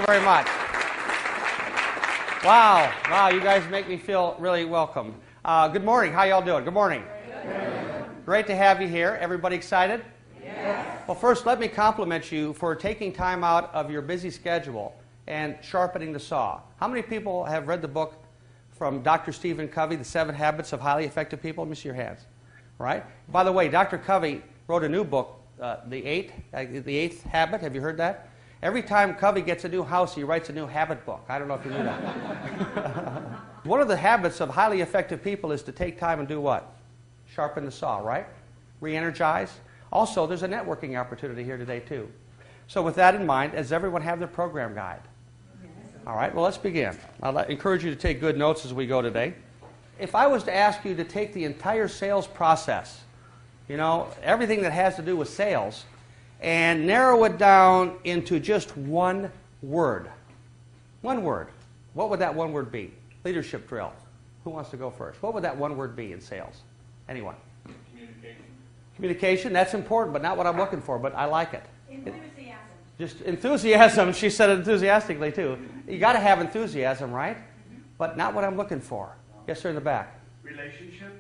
you very much. Wow. Wow, you guys make me feel really welcome. Good morning. How y'all doing? Good morning. Great to have you here. Everybody excited? Yes. Well, first, let me compliment you for taking time out of your busy schedule and sharpening the saw. How many people have read the book from Dr. Stephen Covey, The 7 Habits of Highly Effective People? Let me see your hands. Right? By the way, Dr. Covey wrote a new book, The Eighth Habit. Have you heard that? Every time Covey gets a new house, he writes a new habit book. I don't know if you knew that. One of the habits of highly effective people is to take time and do what? Sharpen the saw, right? Re-energize. Also, there's a networking opportunity here today, too. So with that in mind, does everyone have their program guide? Yes. All right, well, let's begin. I'll encourage you to take good notes as we go today. If I was to ask you to take the entire sales process, you know, everything that has to do with sales, and narrow it down into just one word. One word. What would that one word be? Leadership drill. Who wants to go first? What would that one word be in sales? Anyone? Communication. Communication, that's important, but not what I'm looking for, but I like it. Enthusiasm. Just enthusiasm. She said it enthusiastically, too. You got to have enthusiasm, right? But not what I'm looking for. Yes, sir, in the back. Relationship.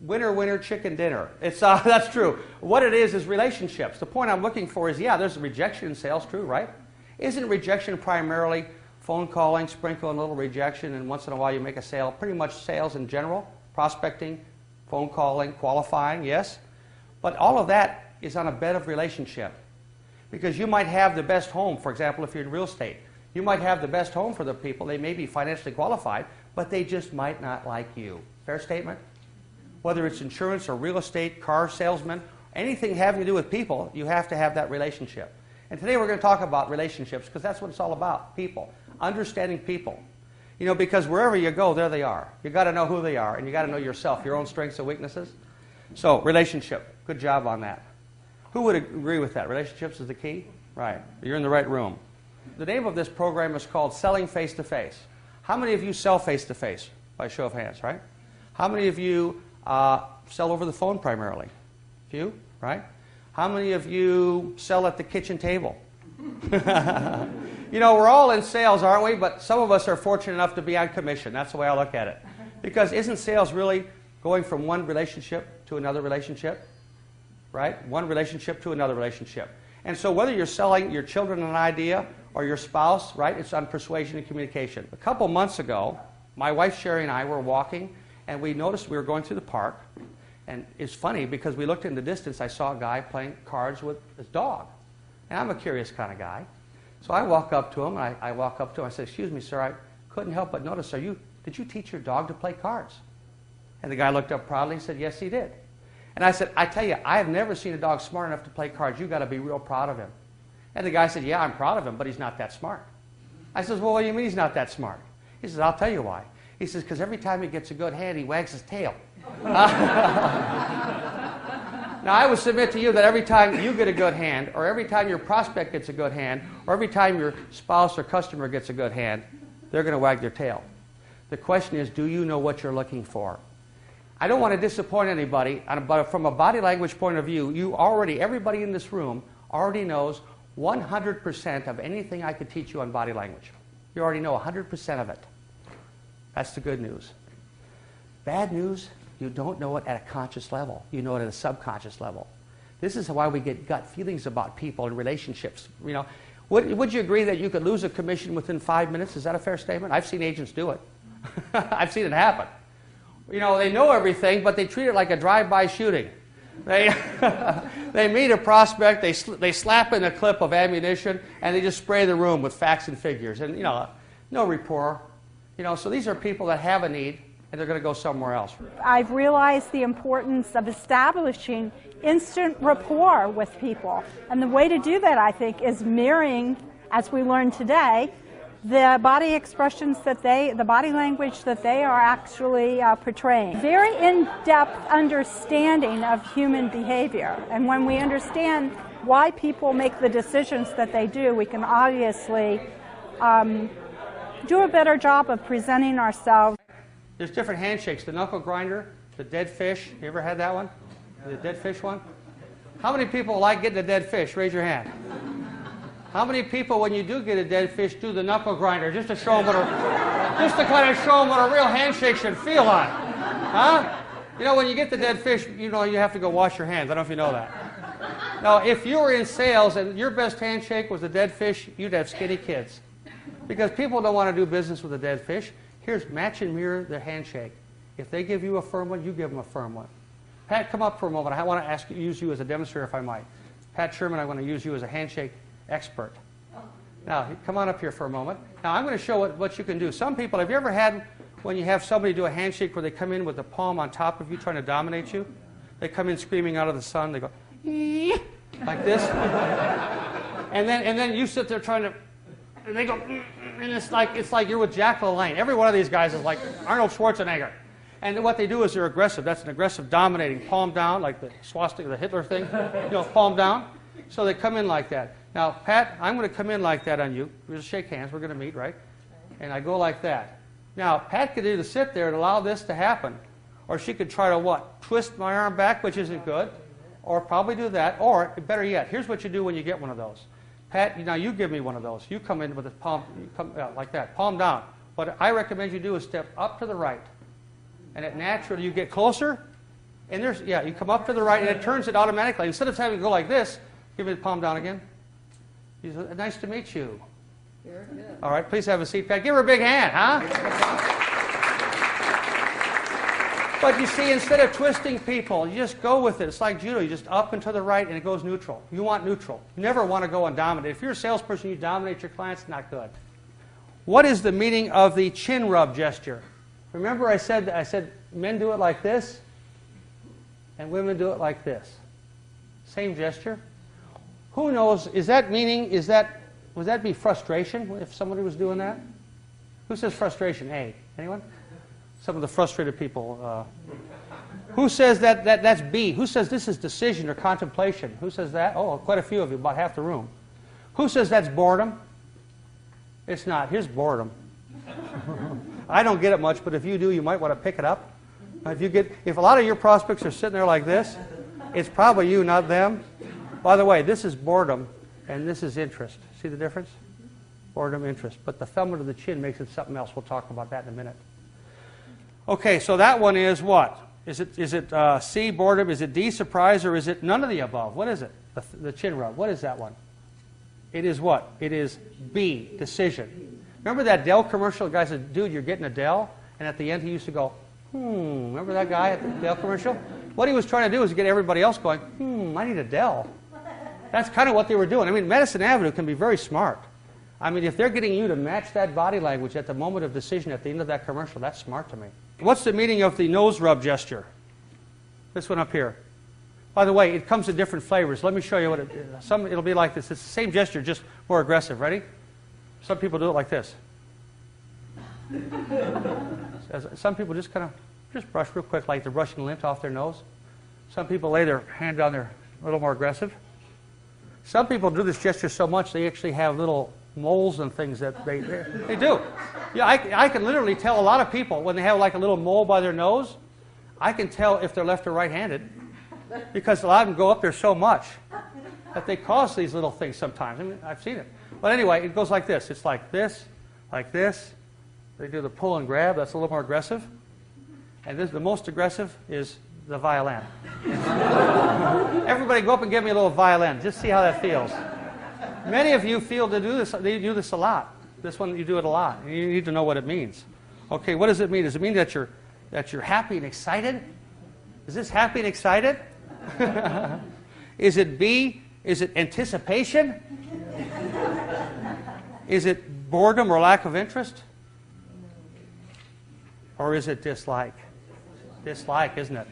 Winner, winner, chicken dinner. It's that's true. What it is relationships. The point I'm looking for is, yeah, there's rejection in sales, true, right? Isn't rejection primarily phone calling, sprinkle a little rejection, and once in a while you make a sale? Pretty much sales in general, prospecting, phone calling, qualifying, yes? But all of that is on a bed of relationship. Because you might have the best home, for example, if you're in real estate. You might have the best home for the people. They may be financially qualified, but they just might not like you. Fair statement? Whether it's insurance or real estate, car salesman, anything having to do with people, you have to have that relationship. And today we're going to talk about relationships because that's what it's all about, people. Understanding people. You know, because wherever you go, there they are. You've got to know who they are, and you've got to know yourself, your own strengths and weaknesses. So, relationship. Good job on that. Who would agree with that? Relationships is the key? Right. You're in the right room. The name of this program is called Selling Face-to-Face. How many of you sell face-to-face? By show of hands, right? How many of you sell over the phone primarily? Few, right? How many of you sell at the kitchen table? You know, we're all in sales, aren't we? But some of us are fortunate enough to be on commission. That's the way I look at it. Because isn't sales really going from one relationship to another relationship? Right? One relationship to another relationship. And so whether you're selling your children an idea or your spouse, right, it's on persuasion and communication. A couple months ago, my wife Sherry and I were walking, and we noticed we were going through the park. And it's funny because we looked in the distance, I saw a guy playing cards with his dog. And I'm a curious kind of guy. So I walk up to him, and I walk up to him, I said, "Excuse me, sir, I couldn't help but notice, did you teach your dog to play cards?" And the guy looked up proudly and said, "Yes, he did." And I said, "I tell you, I have never seen a dog smart enough to play cards. You've got to be real proud of him." And the guy said, "Yeah, I'm proud of him, but he's not that smart." I said, "Well, what do you mean he's not that smart?" He says, "I'll tell you why." He says, "Because every time he gets a good hand, he wags his tail." Now, I would submit to you that every time you get a good hand, or every time your prospect gets a good hand, or every time your spouse or customer gets a good hand, they're going to wag their tail. The question is, do you know what you're looking for? I don't want to disappoint anybody, but from a body language point of view, everybody in this room already knows 100% of anything I could teach you on body language. You already know 100% of it. That's the good news. Bad news, you don't know it at a conscious level. You know it at a subconscious level. This is why we get gut feelings about people and relationships. You know, would you agree that you could lose a commission within 5 minutes? Is that a fair statement? I've seen agents do it. I've seen it happen. You know, they know everything, but they treat it like a drive-by shooting. They meet a prospect, they slap in a clip of ammunition, and they just spray the room with facts and figures. And, you know, no rapport. You know, so these are people that have a need, and they're going to go somewhere else. I've realized the importance of establishing instant rapport with people. And the way to do that, I think, is mirroring, as we learned today, the body expressions the body language that they are actually portraying. Very in-depth understanding of human behavior. And when we understand why people make the decisions that they do, we can obviously do a better job of presenting ourselves. There's different handshakes. The knuckle grinder, the dead fish. You ever had that one? The dead fish one? How many people like getting a dead fish? Raise your hand. How many people, when you do get a dead fish, do the knuckle grinder just to show them just to kind of show them what a real handshake should feel like? Huh? You know, when you get the dead fish, you know, you have to go wash your hands. I don't know if you know that. Now, if you were in sales and your best handshake was a dead fish, you'd have skinny kids. Because people don't want to do business with a dead fish. Here's match and mirror their handshake. If they give you a firm one, you give them a firm one. Pat, come up for a moment. I want to use you as a demonstrator, if I might. Pat Sherman, I want to use you as a handshake expert. Now, come on up here for a moment. Now, I'm going to show what you can do. Some people, have you ever had when you have somebody do a handshake where they come in with the palm on top of you trying to dominate you? They come in screaming out of the sun. They go, like this. and then you sit there trying to, and they go, and it's like you're with Jack LaLanne. Every one of these guys is like Arnold Schwarzenegger. And what they do is they're aggressive. That's an aggressive dominating, palm down, like the swastika, the Hitler thing, you know, palm down. So they come in like that. Now, Pat, I'm going to come in like that on you. We're going to shake hands. We're going to meet, right? And I go like that. Now, Pat could either sit there and allow this to happen, or she could try to what? Twist my arm back, which isn't good, or probably do that. Or, better yet, here's what you do when you get one of those. Pat, now you give me one of those. You come in with the palm, you come like that, palm down. What I recommend you do is step up to the right. And it naturally, you get closer, and you come up to the right, and it turns it automatically. Instead of having to go like this, give me the palm down again. He said, nice to meet you. All right, please have a seat, Pat. Give her a big hand, huh? But you see, instead of twisting people, you just go with it. It's like judo. You just up and to the right, and it goes neutral. You want neutral. You never want to go and dominate. If you're a salesperson, you dominate your clients, not good. What is the meaning of the chin rub gesture? Remember I said men do it like this, and women do it like this. Same gesture. Who knows, would that be frustration if somebody was doing that? Who says frustration? A. Anyone? Some of the frustrated people. Who says that's B? Who says this is decision or contemplation? Who says that? Oh, quite a few of you, about half the room. Who says that's boredom? It's not. Here's boredom. I don't get it much, but if you do, you might want to pick it up. If a lot of your prospects are sitting there like this, it's probably you, not them. By the way, this is boredom, and this is interest. See the difference? Boredom, interest. But the thumb under the chin makes it something else. We'll talk about that in a minute. Okay, so that one is what? Is it C, boredom? Is it D, surprise? Or is it none of the above? What is it? The chin rub. What is that one? It is what? It is B, decision. Remember that Dell commercial? The guy said, dude, you're getting a Dell? And at the end, he used to go, Remember that guy at the Dell commercial? What he was trying to do was get everybody else going, I need a Dell. That's kind of what they were doing. I mean, Madison Avenue can be very smart. I mean, if they're getting you to match that body language at the moment of decision at the end of that commercial, that's smart to me. What's the meaning of the nose rub gesture? This one up here. By the way, it comes in different flavors. Let me show you what it is. It'll be like this. It's the same gesture, just more aggressive. Ready? Some people do it like this. Some people just kind of just brush real quick, like they're brushing lint off their nose. Some people lay their hand on their, a little more aggressive. Some people do this gesture so much they actually have little moles and things that they do. Yeah, I can literally tell a lot of people when they have like a little mole by their nose, I can tell if they're left or right-handed because a lot of them go up there so much that they cause these little things sometimes. I mean, I've seen it. But anyway, it goes like this. It's like this, like this. They do the pull and grab. That's a little more aggressive. And this, the most aggressive is the violin. Everybody go up and give me a little violin. Just see how that feels. Many of you feel to do this. They do this a lot. This one, you do it a lot. You need to know what it means. Okay, what does it mean? Does it mean that you're happy and excited? Is this happy and excited? Is it B? Is it anticipation? Is it boredom or lack of interest? Or is it dislike? Dislike, isn't it?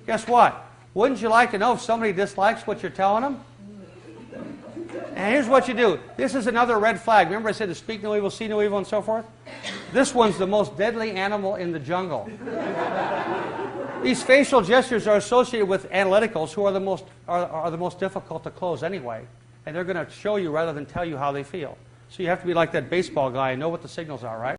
Guess what? Wouldn't you like to know if somebody dislikes what you're telling them? And here's what you do. This is another red flag. Remember I said to speak no evil, see no evil, and so forth? This one's the most deadly animal in the jungle. These facial gestures are associated with analyticals who are the most difficult to close anyway. And they're going to show you rather than tell you how they feel. So you have to be like that baseball guy and know what the signals are, right?